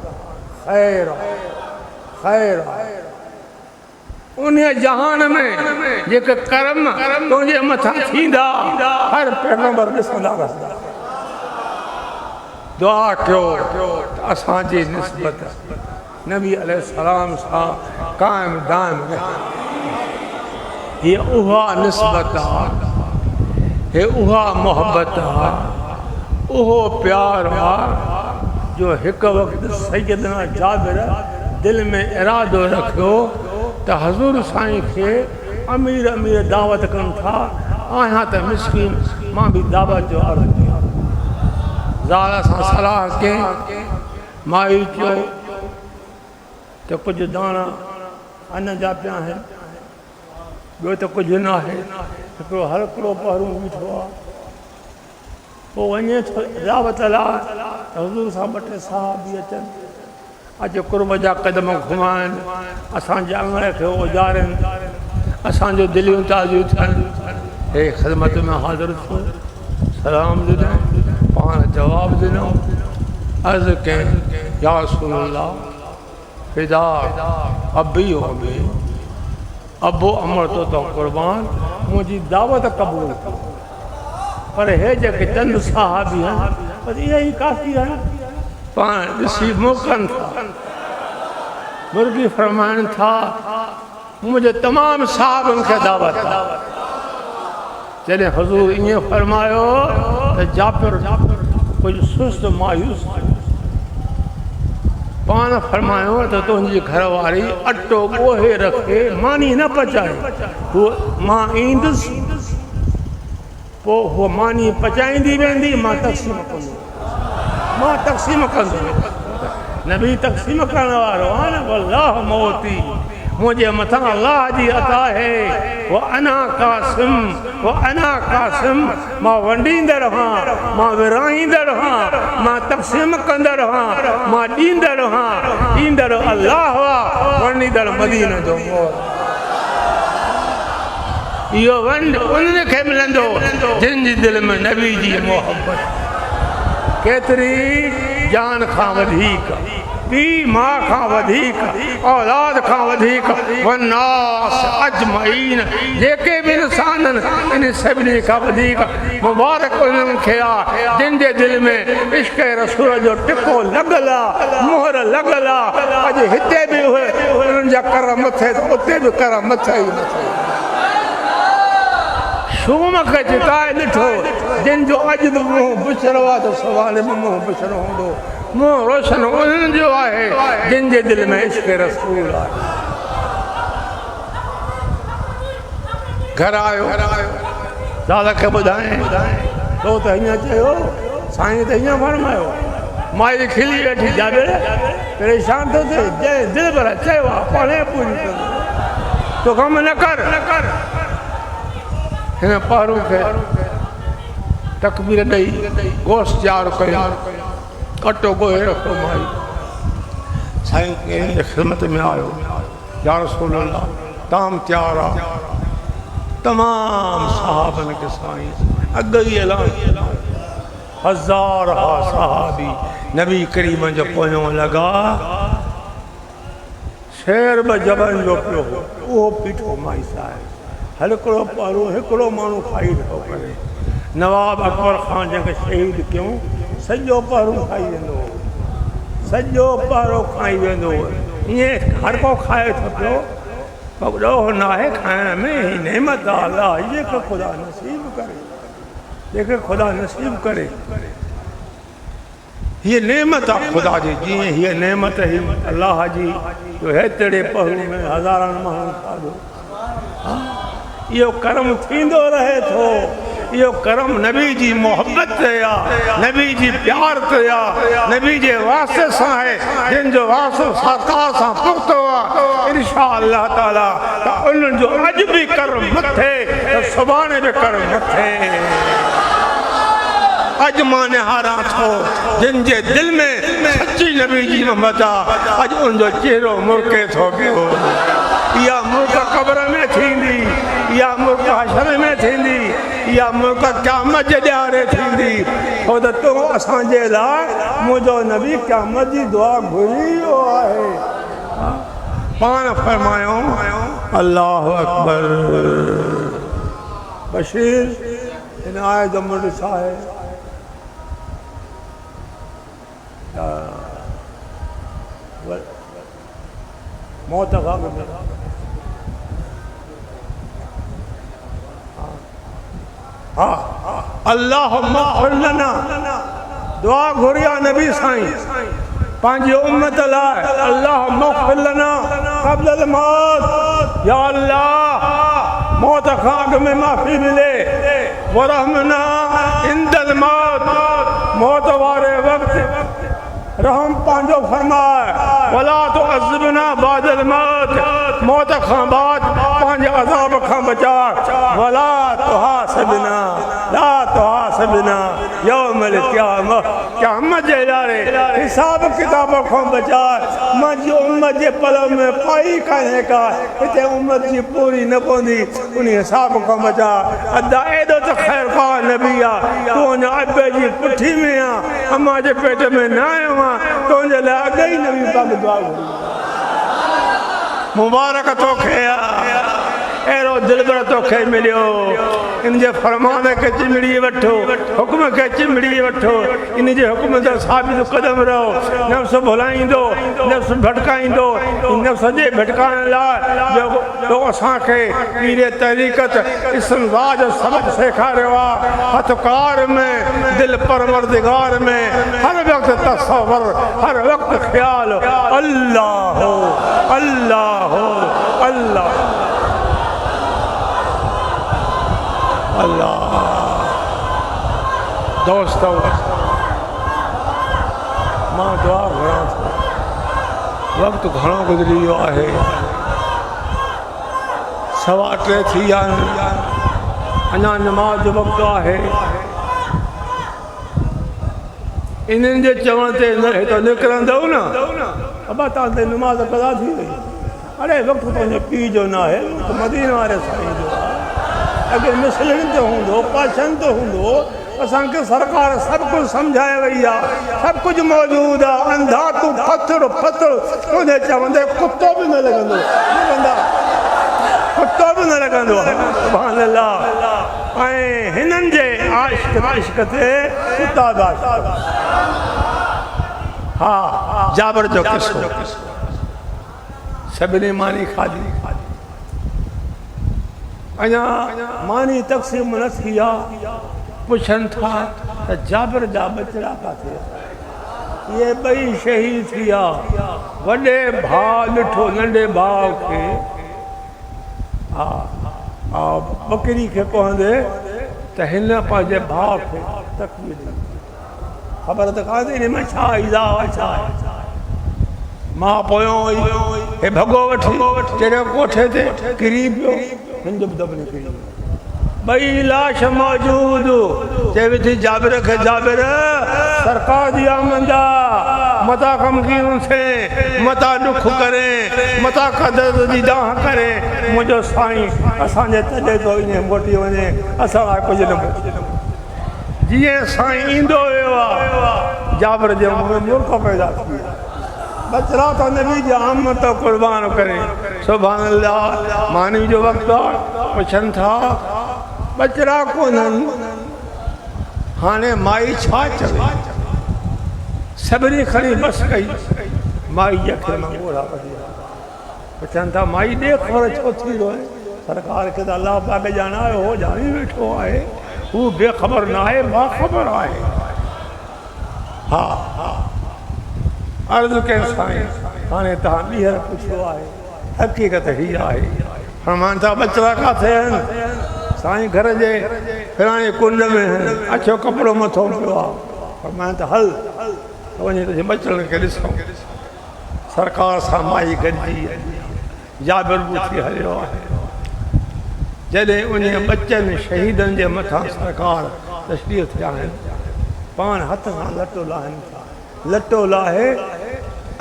ख़ैर ख़ैर उन जहान में जेके कर्म तुंहिंजे मथां थींदा हर पैगंबर ॾिसंदा रहंदा दुआ कयो त असांजी निस्बत नबी अलैहिस्सलाम सां क़ाइम दाइम रहे हीअ उहा निस्बत आहे हे उहा मोहबत आहे उहो प्यार आहे जो हिकु वक़्तु सैयदना जाबिर दिल में इरादो रखियो त हज़ूर साईं खे अमीर अमीर दावत कनि था आहियां त मिस्किन मां बि दावत जो अर्ज़ु कयां ज़ाल सां सलाह कयईं माई चयो त कुझु दाणा अन जा पिया आहिनि ॿियो त कुझु न आहे हिकिड़ो हलकिड़ो पहिरियों बीठो आहे पोइ वञे थो दावत लाइ हज़ूर सां ॿ टे साहबी अचनि अॼु कुर्ब जा क़दम घुमाइनि असांजे आंगण खे उजाड़नि असांजो दिलियूं ताज़ियूं थियनि हे ख़िदमत में हाज़िर थियो सलाम ॾिनऊं पाण जवाबु ॾिनऊं अर्ज़ु कयईं या रसूल अल्लाह फिदा अबी अबी अबो अमर तो क़ुर्बान मुंहिंजी दावत क़बूल कयो पर हे जेके चंद साहबी आहिनि पर इहे ई काफ़ी आहिनि पाण ॾिसी मोकनि था मुर्गी फरमाइनि था मुंहिंजे तमामु साहबनि खे दावत जॾहिं हज़ूर ईअं फरमायो त जाबिर कुझु सुस्त मायूस पाण फरमायो त तुंहिंजी घरवारी अटो ॻोहे रखे मानी न पचाए उहो मां ईंदुसि पोइ उहो मानी पचाईंदी वेंदी मां तक़सीम कंदो नबी तक़सीम करण वारो आहे न वल्लाह मोती मुझे मथा अल्लाह जी अता है वो अना कासिम मां वंडींदड़ हाँ मां विराईंदड़ हाँ मां तक़सीम कंदड़ हाँ मां ॾींदड़ हाँ ॾींदड़ अल्लाह हुआ वंडींदड़ मदीना जो मोर यो वंड उनखे मिलंदो जिन जी दिल में नबी जी मोहब्बत केतरी जान खां वधीक पी मां खां वधीक औलाद खां वधीक वन्नास अजमईन जेके भी इंसान इन सभिनी खां वधीक मुबारक उन्हनि खे आहे जिन जे दिल में इश्क रसूल जो टिको लॻल आहे मोहर लॻल आहे अॼु हिते बि उहे उन्हनि जा कर मथे उते बि कर मथे ई मथे शूम खे चिताए ॾिठो जिन जो अॼु बि मुंहुं बुछड़ो आहे त सवाले में मुंहुं बुछड़ो हूंदो मुंहुं रोशन उन्हनि जो आहे जिन जे दिल में इश्क रसूल आहे घर आयो दादा खे ॿुधाए तो त हीअं चयो साईं त हीअं फरमायो माई खिली वेठी जाबे परेशान थो थिए जंहिं दिल भर चयो आहे पाणे पूरी कंदो तो कमु न कर हिन पारू खे तकबीर ॾेई गोश्त तयारु कयो कटो ॻोहे रखो माई साईं कंहिंजे ख़िदमत में आयो या रसूल अल्लाह ताम तयारु आहे तमामु सहाबनि खे साईं अॻु ई ऐलान हज़ार हा सहाबी नबी करीम जो पोयों लॻा शेर ब जबन जो पियो उहो पीठो माई साहिब हर हिकिड़ो पारो हिकिड़ो माण्हू खाई रहियो करे नवाब अकबर ख़ान जंहिंखे शहीद कयूं सॼो पारो खाई वेंदो सॼो पारो खाई वेंदो ईअं हर को खाए थो पियो पर ॾोह न आहे खाइण में ही नेमत आहे अलाह जेके ख़ुदा नसीब करे जेके ख़ुदा नसीब करे हीअ नेमत आहे ख़ुदा जी जीअं हीअ नेमत ही अलाह जी जो हेतिरे पहलू में हज़ारनि माण्हुनि खाधो इहो कर्म थींदो रहे थो इहो कर्म नबी जी मोहब्बत ते आहे नबी जी प्यार ते आहे नबी जे वास्ते सां आहे जिन जो वास्तो सरकार सां पुख़्तो आहे इंशा अल्लाह ताला त उन्हनि जो अॼु बि कर्म मथे त सुभाणे बि कर्म मथे अॼु मां निहारां थो जिन जे दिल में सची नबी जी मोहब्बत आहे अॼु उनजो चेहरो मुर्के थो पियो इहा मुल्क क़ब्र में थींदी इहा मुल्क हशर में थींदी इहा मुल्क क़यामत जे ॾियारे थींदी छो त तूं असांजे लाइ मुंहिंजो नबी क़यामत जी दुआ घुरी वियो आहे पाण फरमायो अल्लाह अकबर बशीर हिन आयत जो मुंड छा आहे मौत खां अल्लाहुम्मा लना दुआ घुरिया नबी साईं पंहिंजी उम्मत लाइ अल्लाहुम्मा लना क़ब्ल मौत या अल्लाह मौत खां अॻु में माफ़ी मिले वरहमना इंदल मौत मौत वारे वक़्तु रहम पंहिंजो फरमाए वला तो अज़बना बादल मौत खां बाद पंहिंजे अज़ाब खां बचाए वला तो हासिबना ला तो हासिबना यौमल क़यामत जे ॾियारे हिसाब किताब खां बचाए मुंहिंजी उम्मत जे पल में पाई कान्हे का हिते उम्मत जी पूरी न पवंदी उन हिसाब खां बचाए अदा एॾो त ख़ैर पा नबी आहे तूं अञा अबे जी पुठी में आहे अम्मा जे पेट में न आयो आहे तुंहिंजे लाइ अॻु ई नबी पाक दुआ घुरी मुबारक तोखे अहिड़ो दिलबर तोखे मिलियो इन जे फरमान खे चिमड़ी वठो हुक्म खे चिमड़ी वठो इन जे हुक्म ते साबित क़दम रहो नफ़्स भुलाईंदो नफ़्स भटकाईंदो नफ़्स जे भटकाइण लाइ जो असांखे पीरे तरीक़त इस्तिग़फ़ार जो सबक़ सेखारियो आहे हथकार में दिल परवरदिगार में हर वक़्तु तसव्वुर हर वक़्तु ख़्याल अल्लाह अल्लाह अल्लाह अल्लाह दोस्तों मां दुआ घुरां थो वक़्तु घणो गुज़री वियो आहे सवा 3 थी विया अञा नमाज जो वक़्तु आहे इन्हनि जे चवण ते हितां निकिरंदव न अबा तव्हां ते नमाज कदा थी वई अरे वक़्तु तुंहिंजे पीउ जो न आहे मदीने वारे साईं जो आहे अॻे मिसलनि ते हूंदो पाछनि ते हूंदो असांखे सरकार सभु कुझु सम्झाए वई आहे सभु कुझु मौजूदु आहे अंधा तूं पथर तुंहिंजे चवंदे कुतो बि न लॻंदो कुतो बि न लॻंदो सुभान अल्लाह ऐं हिननि जे इश्क ते कुता हा जाबर जो किस्सो सभिनी मानी खाधी अञा मानी तक़सीम न थी आहे पुछनि था त जाबर जा बचड़ा किथे इहे ॿई शहीद थी विया वॾे भाउ ॾिठो नंढे भाउ खे हा बकरी खे कहंदे त हिन पंहिंजे भाउ खे तकलीफ़ ॾिनी ख़बर त कान्हे हिन में छा ईज़ा छा मां पोयों हे भॻो वठी तेरे कोठे ते किरी पियो हिन जो बि दब निकिरी ॿई लाश मौजूद चए थी जाबिर खे जाबिर सरकार जी आमंद मता गमगीन थे मता दुख करे मता कदर जी दाह करे मुझो साईं असांजे तॾे तो इन मोटी वञे असां कुझु न जीअं साईं ईंदो वियो आहे जाबिर जे मुंह में मुर्ख पैदा थी बचड़ा तो नबी जी आमद तो कुर्बान करे सुभान अल्लाह मानी जो वक़्तु आहे पुछनि था बचड़ा कोन्हनि हाणे माई छा चवे सभिनी खणी बस कई माई जे खे मंगोड़ा वठी पुछनि था माई ॾे ख़बर छो थी रोए सरकार खे त अलाह पाक ॼाणा हो ॼाणी वेठो आहे हू बेख़बर न आहे बाख़बर आहे हा अर्ज़ु कयो साईं हाणे तव्हां ॿीहर पुछियो आहे हक़ीक़त हीअ आहे फरमाइनि था बचड़ा किथे आहिनि साईं घर जे फिराणे कुंड में आहिनि अछो कपिड़ो मथो पियो आहे फरमाइनि था हल वञी तुंहिंजे बचड़नि खे ॾिसूं सरकार सां माई गॾिजी जाबिर बि थी हलियो आहे जॾहिं उन बचनि शहीदनि जे मथां सरकार तशरीफ़ थिया आहिनि पाण हथ सां लटो लाहिनि था लटो लाहे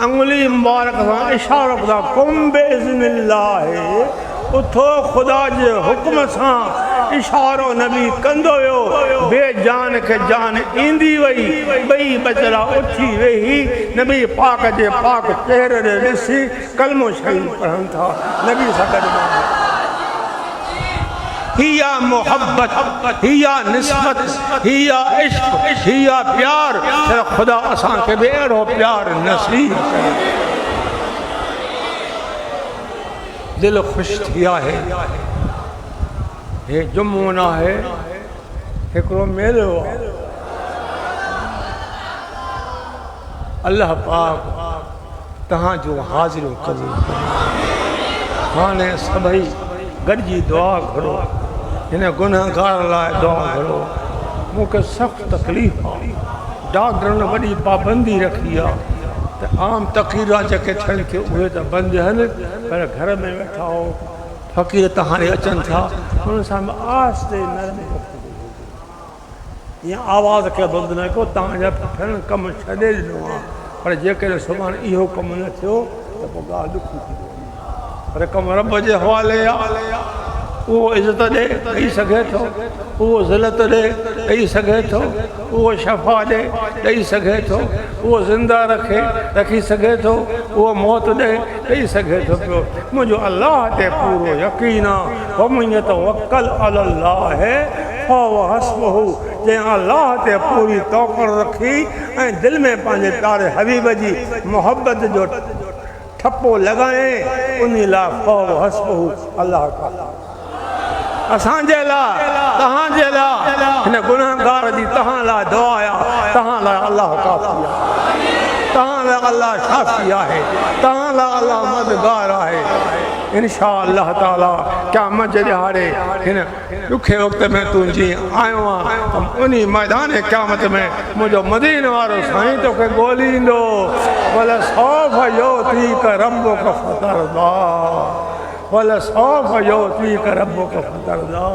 अंगुली मुबारक सां इशारो कंदा कुम बेइज़्निल्लाह उथो ख़ुदा जे हुक्म सां इशारो नबी कंदो वियो बेजान खे जान ईंदी वई ॿई बचड़ा उथी वेही नबी पाक जे पाक चेहरे ॾे ॾिसी कलमो शरीफ़ पढ़नि था नबी सां गॾु हिया मोहब्बत हिया निस्बत हिया इश्क हिया प्यार ख़ुदा असांखे बि अहिड़ो प्यार नसीब करे दिल ख़ुशि थी आहे हे जुमून आहे हिकिड़ो मेलो आहे अल्लाह पाक तव्हांजो हाज़िरियूं क़बूल करे हाणे सभई गॾिजी दुआ घुरो हिन गुनहगार लाइ दुआ घुरो मूंखे सख़्तु तकलीफ़ आहे डॉक्टरनि वॾी पाबंदी रखी आहे त आम तक़रीरा जेके थियनि थियूं उहे त बंदि आहिनि पर घर में वेठा हो फ़क़ीर त हाणे अचनि था उन्हनि सां आस्ते नरम ईअं आवाज़ खे बंदि न कयो तव्हांजा थियनि कमु छॾे ॾिनो आहे पर जेकॾहिं सुभाणे इहो कमु न थियो त पोइ ॻाल्हि ॾुखी थी पर कमु रब जे हवाले आहे उहो इज़त ॾेई सघे थो उहो ज़िलत ॾेई सघे थो उहो शफ़ा ॾेई सघे थो उहो ज़िंदा रखी सघे थो उहो मौत ॾेई सघे थो पियो मुंहिंजो अलाह ते पूरो यकीन आहे वमन तवक्कल अलल्लाह फहुव हस्बुहु जंहिं अलाह ते पूरी तवक्कुल रखी ऐं दिलि में पंहिंजे प्यारे हबीब जी मोहबत जो ठपो लॻाए उन लाइ फहुव हस्बुहु अलाह का असांजे लाइ तव्हांजे लाइ हिन गुनहगार जी तव्हां लाइ दुआ आहे तव्हां लाइ अलाह काफ़ी आहे तव्हां लाइ अलाह शाफ़ी आहे तव्हां लाइ अलाह मददगार आहे इंशा अल्लाह ताला क़यामत जे ॾिहाड़े हिन ॾुखे वक़्त में तूं जीअं आयो आहे त उन मैदान क़यामत में मुंहिंजो मदीने वारो साईं तोखे ॻोल्हींदो भले सौफ़ योतीक रब्बुक फतरदा वलसौफ युअतीक रब्बुक फतरदा।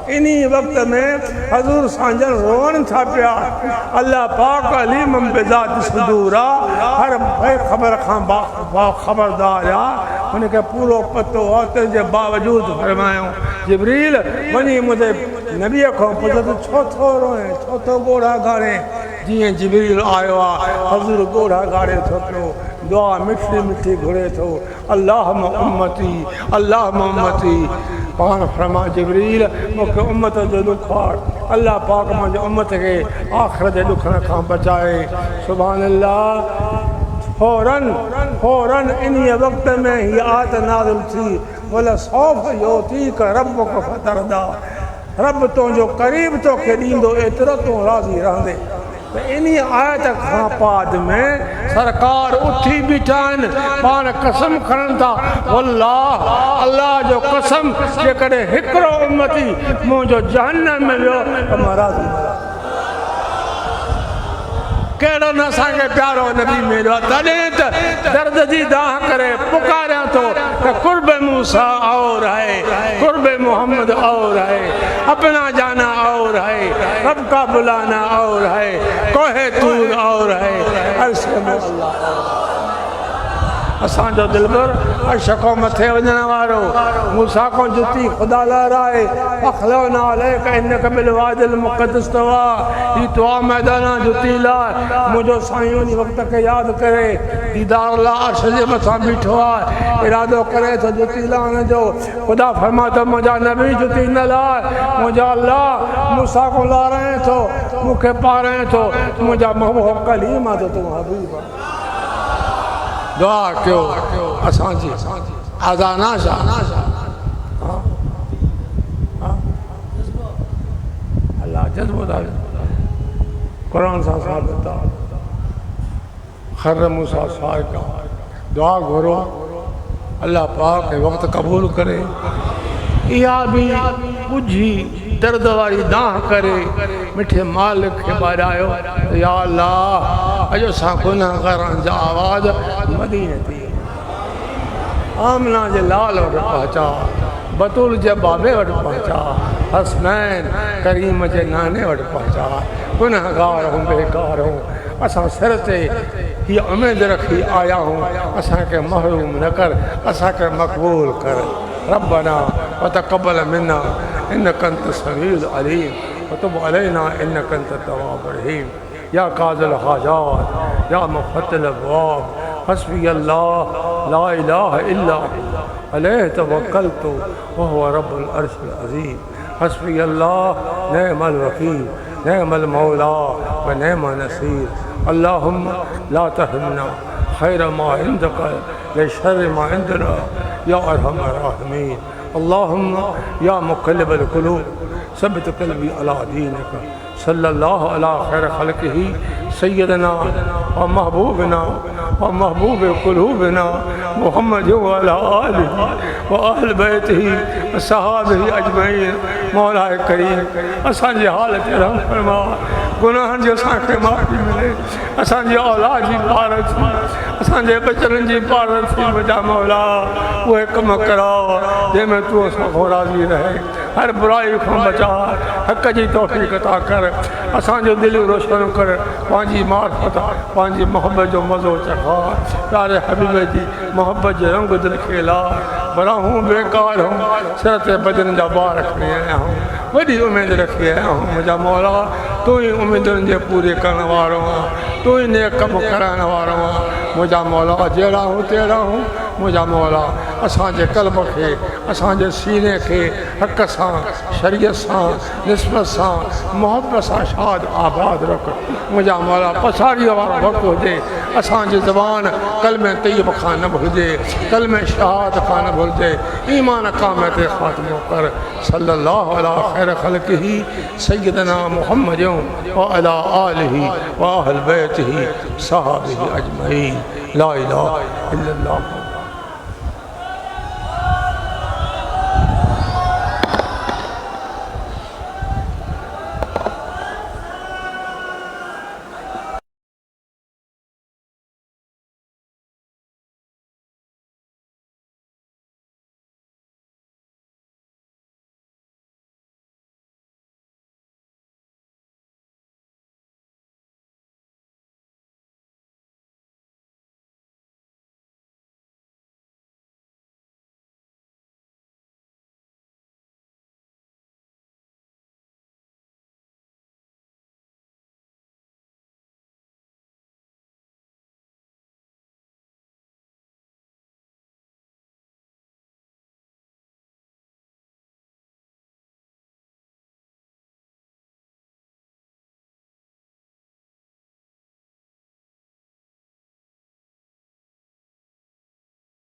इन्हीं वक्त में हजूर सांजन रोन था पिया। अल्लाह पाक अलीम बिज़ात सुदूरा, हर खबर खां खबरदार आ, उनके पूरो पतो आहे। तुंहिंजे बावजूद फरमायो जिब्रील वञी मुझे नबी को पुछो तो छो थो रोए, छो थो ॻोढ़ा ॻाड़े। जीअं जिब्रील आयो आहे हज़ूर ॻोढ़ा ॻाड़े थो पियो, दुआ मिठी मिठी घुरे थो, अल्लाह उम्मती अल्लाह उम्मती। पान फरमा जिब्रील मूंखे उम्मत जो दुख आहे, अल्लाह पाक मुंहिंजे उम्मत खे आख़िर जे ॾुखनि खां बचाए। सुभान अल्लाह। फौरन इन्हीअ वक़्त में ही आयत नाज़िल थी, वलसौफ युअतीक रब्बुक फतरदा। रब तुंहिंजो क़रीब तोखे ॾींदो, एतिरो तूं राज़ी रहंदे। तो इन्हीं आयत खां बाद में सरकार उठी बीठा आहिनि, पाण कसम खणनि था, वल्लाह अल्लाह जो कसम, जेकॾहिं हिकिड़ो उम्मती मुंहिंजो जहन्नम में वियो त मां राज़ी। कहिड़ो न असांखे प्यारो नबी मिलियो आहे, तॾहिं त दर्द जी दाह करे पुकारियां थो त कुर्ब मूसा और है, कुर्ब मोहम्मद और है, अपना जाना और है, रब का बुलाना और है, कोहे तूर और है, अर्श अल्लाह। असांजो दिलबर अर्श को मथे वञण वारो, मूसा को जुती ख़ुदा लहराए, अख़लौना अलैक इन्नका बिल वादिल मुक़द्दस तवा। ही दुआ मैदाना जुती ला, मुझो साईं उन वक्त के याद करे, दीदार ला अर्श जे मथां बीठो आहे, इरादो करे तो जुती लाने जो। ख़ुदा फरमाता मुझा नबी जुती न ला, मुझा अल्लाह मूसा को ला रहे थो, मूंखे पा रहे थो, मुझा महबूब कलीम आहे, तो तू हबीब। दुआ कयो असांजी आज़ाना अल्लाह जज़्बो कुरान सां साबित आहे। खर मूसा साइका दुआ घुरो, अल्लाह पाक वक़्त कबूल करे। इहा बि ॿुझी दर्द वारी दाह करे मिठे मालिक खे ॿारायो, या अल्लाह अॼु असां गुनाहगारनि जा आवाज़ मदीने थी, आमना जे लाल वटि पहुचा, बतूल जे बाबे वटि पहुचा, हसनैन करीम जे नाने वटि पहुचा। गुनाहगार हूं, बेकार हूं, असां सिर ते हीअ उमेद रखी आया हूं, असांखे महरूम न कर, असांखे मक़बूल कर। रब्बना वतक़ब्बल मिन्ना इन्नका अंत समीउल अलीम वतुब अलैना इन्नका अंत तव्वाबुर रहीम। या काज़िल हाजात या मुफ़त्तिल अबवाब, हस्बी अल्लाह ला इलाहा इल्ला अलैहि तवक्कलतु व हुवा रब्बुल अर्शिल अज़ीम। हस्बी अल्लाह निअमल वकील निअमल मौला व निअमन नसीर। अल्लाहुम्मा ला तहरिमना खैर मा इंदका लिशर्रि मा इंदना या अरहमर राहिमीन। अल्लाहुम्मा या मुक़ल्लिबल क़ुलूब सब्बित क़ल्बी अला दीनिक। सल्लल्लाहु अला खैर खल्क़िही सय्यदना व महबूबना व महबूब क़ुलूबिना मुहम्मद व अला आलिही व अहल बैतिही व सहाबिही अजमईन। मौला करीम असांजी हालत रहम फरमा, गुनाहनि जो असांखे माफ़ी मिले, असांजी औलाद जी पार थी, असांजे बचड़नि जी पार थी। मुंहिंजा मौला उहे कम कराओ जंहिंमें तूं असां राज़ी रहे, हर बुराई खां बचा, हक़ जी तौफ़ीक़ अता कर, असांजो दिलि रोशन कर, पंहिंजी मार्फत पंहिंजी मोहब्बत जो मज़ो चखा। प्यारे हबीब जी मोहब्बत जो रंग दिल खे ला, भला हूं बेकार हूं, सिर ते बदन जा बार खणी आया हूं, वॾी उमेद रखी आया हूं। मुंहिंजा मौला तूं ई उमेदुनि जे पूरे करण वारो आहे, तूं ई नेक कम कराइण वारो आहे। मुंहिंजा मौला जहिड़ा हूं तहिड़ा हूं। मुंहिंजा मौला असांजे क़ल्ब खे, असांजे सीने खे हक़ सां, शरीयत सां, निस्बत सां, मोहब्बत सां शाद आबाद रख। मुंहिंजा मौला पछाड़ीअ वारो वक़्तु हुजे, असांजी ज़बान कलमे तय्यब खां न भुलिजे, कलमे शहादत खां न भुलिजे, ईमान कामिल ते ख़ात्मो कर। सल्लल्लाहु अला खैर खल्क़िही सय्यदना मुहम्मद व अला आलिही व अहल बैतिही सहाबिही अजमईन। ला इलाहा इल्लल्लाह।